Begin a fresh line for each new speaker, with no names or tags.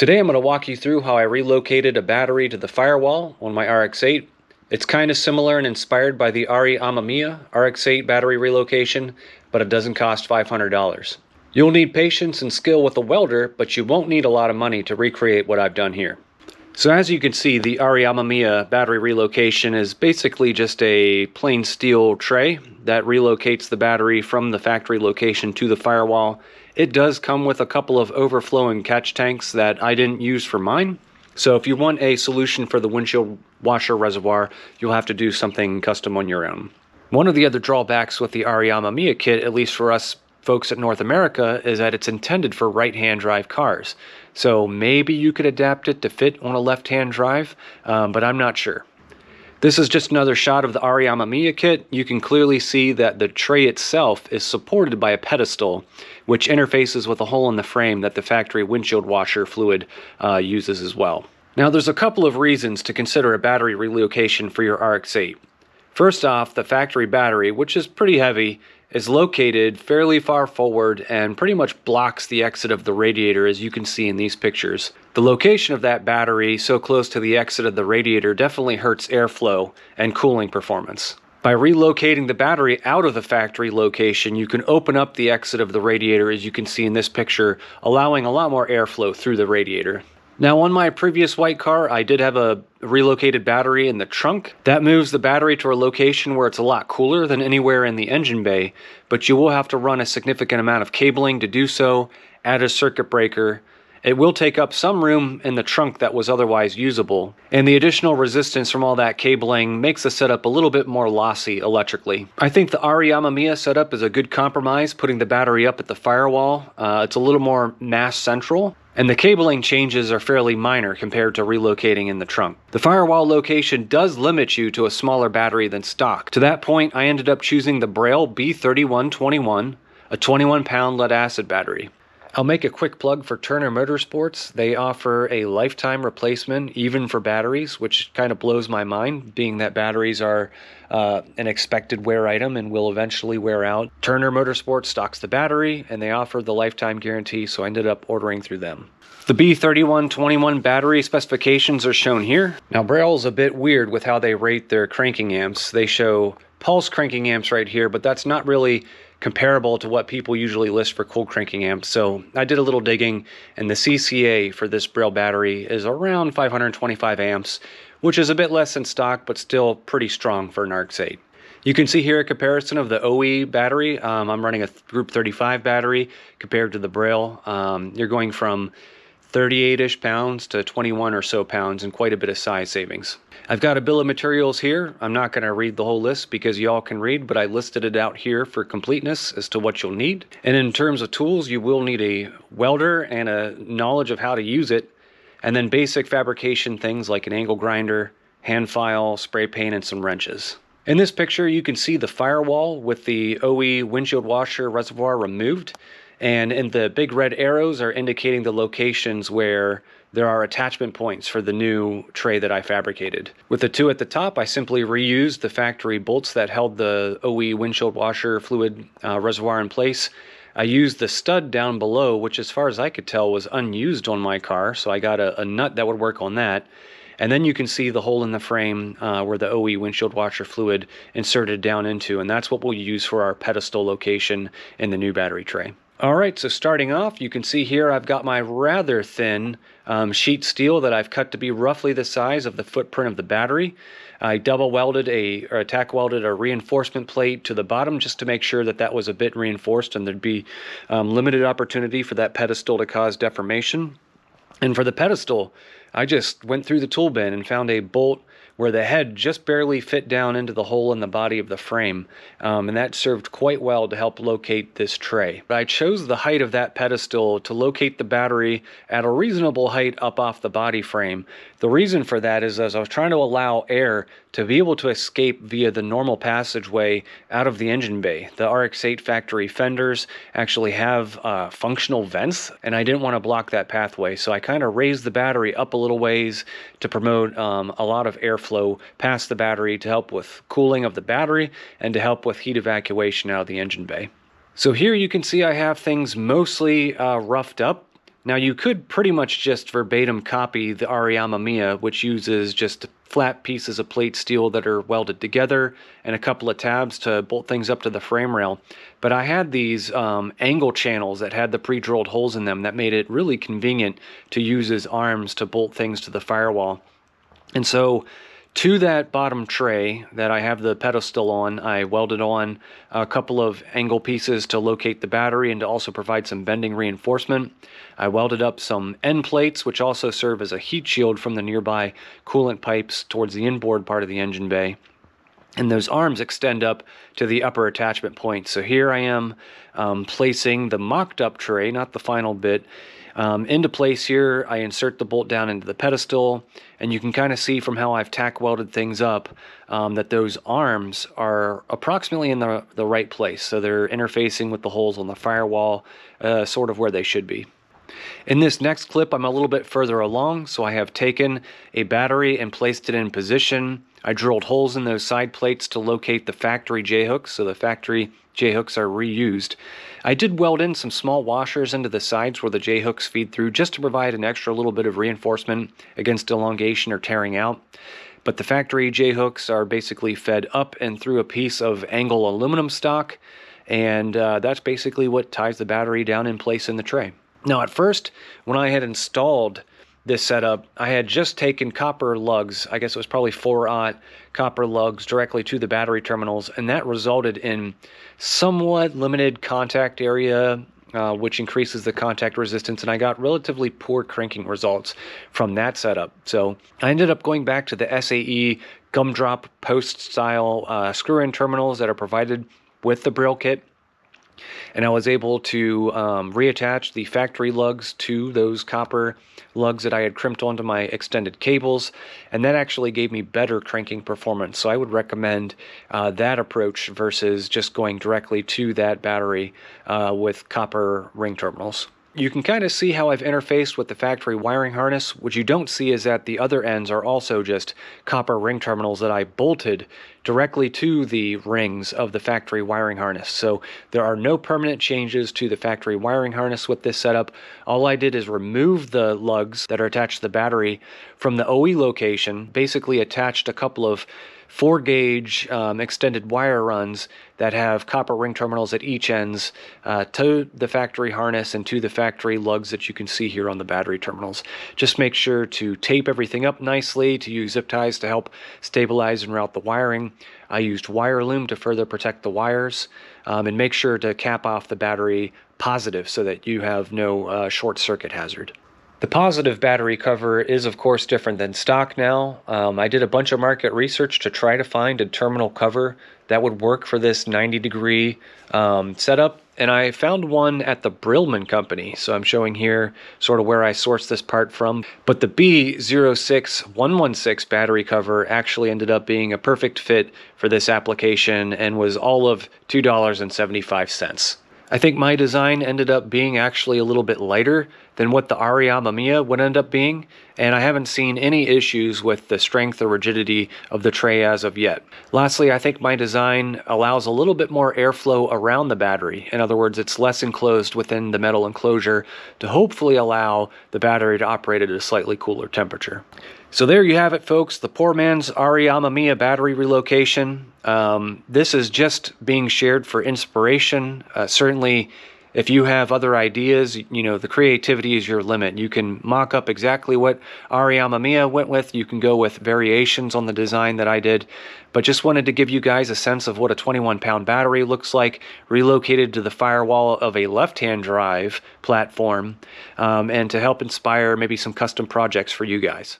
Today I'm going to walk you through how I relocated a battery to the firewall on my RX-8. It's kind of similar and inspired by the Amamiya RX-8 battery relocation, but it doesn't cost $500. You'll need patience and skill with a welder, but you won't need a lot of money to recreate what I've done here. So as you can see, the Amamiya battery relocation is basically just a plain steel tray that relocates the battery from the factory location to the firewall. It does come with a couple of overflowing catch tanks that I didn't use for mine. So if you want a solution for the windshield washer reservoir, you'll have to do something custom on your own. One of the other drawbacks with the Amamiya kit, at least for us folks at North America, is that it's intended for right-hand drive cars. So maybe you could adapt it to fit on a left-hand drive, but I'm not sure. This is just another shot of the Amamiya kit. You can clearly see that the tray itself is supported by a pedestal, which interfaces with a hole in the frame that the factory windshield washer fluid uses as well. Now there's a couple of reasons to consider a battery relocation for your RX-8. First off, the factory battery, which is pretty heavy, is located fairly far forward and pretty much blocks the exit of the radiator, as you can see in these pictures. The location of that battery so close to the exit of the radiator definitely hurts airflow and cooling performance. By relocating the battery out of the factory location, you can open up the exit of the radiator, as you can see in this picture, allowing a lot more airflow through the radiator. Now on my previous white car, I did have a relocated battery in the trunk. That moves the battery to a location where it's a lot cooler than anywhere in the engine bay, but you will have to run a significant amount of cabling to do so, add a circuit breaker. It will take up some room in the trunk that was otherwise usable, and the additional resistance from all that cabling makes the setup a little bit more lossy electrically. I think the Amamiya setup is a good compromise, putting the battery up at the firewall. It's a little more mass central, and the cabling changes are fairly minor compared to relocating in the trunk. The firewall location does limit you to a smaller battery than stock. To that point, I ended up choosing the Braille B3121, a 21-pound lead-acid battery. I'll make a quick plug for Turner Motorsports. They offer a lifetime replacement, even for batteries, which kind of blows my mind, being that batteries are an expected wear item and will eventually wear out. Turner Motorsports stocks the battery, and they offer the lifetime guarantee, so I ended up ordering through them. The B3121 battery specifications are shown here. Now, Braille's a bit weird with how they rate their cranking amps. They show pulse cranking amps right here, but that's not really comparable to what people usually list for cold cranking amps. So I did a little digging, and the CCA for this Braille battery is around 525 amps, which is a bit less than stock, but still pretty strong for an RX-8. You can see here a comparison of the OE battery. I'm running a Group 35 battery compared to the Braille. You're going from 38-ish pounds to 21 or so pounds, and quite a bit of size savings. I've got a bill of materials here. I'm not going to read the whole list because y'all can read, but I listed it out here for completeness as to what you'll need. And in terms of tools, you will need a welder and a knowledge of how to use it, and then basic fabrication things like an angle grinder, hand file, spray paint, and some wrenches. In this picture, you can see the firewall with the OE windshield washer reservoir removed. And in the big red arrows are indicating the locations where there are attachment points for the new tray that I fabricated. With the two at the top, I simply reused the factory bolts that held the OE windshield washer fluid reservoir in place. I used the stud down below, which as far as I could tell was unused on my car, so I got a nut that would work on that. And then you can see the hole in the frame where the OE windshield washer fluid inserted down into, and that's what we'll use for our pedestal location in the new battery tray. Alright, so starting off, you can see here I've got my rather thin sheet steel that I've cut to be roughly the size of the footprint of the battery. I double welded tack welded a reinforcement plate to the bottom just to make sure that that was a bit reinforced and there'd be limited opportunity for that pedestal to cause deformation. And for the pedestal, I just went through the tool bin and found a bolt where the head just barely fit down into the hole in the body of the frame, and that served quite well to help locate this tray. But I chose the height of that pedestal to locate the battery at a reasonable height up off the body frame. The reason for that is as I was trying to allow air to be able to escape via the normal passageway out of the engine bay. The RX-8 factory fenders actually have functional vents, and I didn't want to block that pathway, so I kind of raised the battery up a little ways to promote a lot of airflow past the battery to help with cooling of the battery and to help with heat evacuation out of the engine bay. So here you can see I have things mostly roughed up. Now you could pretty much just verbatim copy the RE Amamiya, which uses just flat pieces of plate steel that are welded together and a couple of tabs to bolt things up to the frame rail. But I had these angle channels that had the pre-drilled holes in them that made it really convenient to use as arms to bolt things to the firewall. And so to that bottom tray that I have the pedestal on, I welded on a couple of angle pieces to locate the battery and to also provide some bending reinforcement. I welded up some end plates, which also serve as a heat shield from the nearby coolant pipes towards the inboard part of the engine bay. And those arms extend up to the upper attachment point. So here I am placing the mocked up tray, not the final bit, into place here. I insert the bolt down into the pedestal, and you can kind of see from how I've tack welded things up that those arms are approximately in the right place. So they're interfacing with the holes on the firewall, sort of where they should be. In this next clip, I'm a little bit further along, so I have taken a battery and placed it in position. I drilled holes in those side plates to locate the factory J-hooks, so the factory J-hooks are reused. I did weld in some small washers into the sides where the J-hooks feed through, just to provide an extra little bit of reinforcement against elongation or tearing out. But the factory J-hooks are basically fed up and through a piece of angle aluminum stock, and that's basically what ties the battery down in place in the tray. Now at first, when I had installed this setup, I had just taken copper lugs, I guess it was probably 4/0 copper lugs, directly to the battery terminals, and that resulted in somewhat limited contact area, which increases the contact resistance, and I got relatively poor cranking results from that setup. So I ended up going back to the SAE gumdrop post style screw-in terminals that are provided with the Brill kit. And I was able to reattach the factory lugs to those copper lugs that I had crimped onto my extended cables, and that actually gave me better cranking performance. So I would recommend that approach versus just going directly to that battery with copper ring terminals. You can kind of see how I've interfaced with the factory wiring harness. What you don't see is that the other ends are also just copper ring terminals that I bolted directly to the rings of the factory wiring harness. So there are no permanent changes to the factory wiring harness with this setup. All I did is remove the lugs that are attached to the battery from the OE location, basically attached a couple of 4-gauge extended wire runs that have copper ring terminals at each ends to the factory harness and to the factory lugs that you can see here on the battery terminals. Just make sure to tape everything up nicely, to use zip ties to help stabilize and route the wiring. I used wire loom to further protect the wires, and make sure to cap off the battery positive so that you have no short circuit hazard. The positive battery cover is of course different than stock now. I did a bunch of market research to try to find a terminal cover that would work for this 90-degree setup, and I found one at the Brillman company. So I'm showing here sort of where I sourced this part from. But the B06116 battery cover actually ended up being a perfect fit for this application and was all of $2.75. I think my design ended up being actually a little bit lighter than what the RE Amamiya would end up being, and I haven't seen any issues with the strength or rigidity of the tray as of yet. Lastly, I think my design allows a little bit more airflow around the battery. In other words, it's less enclosed within the metal enclosure to hopefully allow the battery to operate at a slightly cooler temperature. So there you have it, folks, the poor man's RE Amamiya battery relocation. This is just being shared for inspiration. Certainly, if you have other ideas, you know, the creativity is your limit. You can mock up exactly what RE Amamiya went with. You can go with variations on the design that I did. But just wanted to give you guys a sense of what a 21-pound battery looks like relocated to the firewall of a left-hand drive platform, and to help inspire maybe some custom projects for you guys.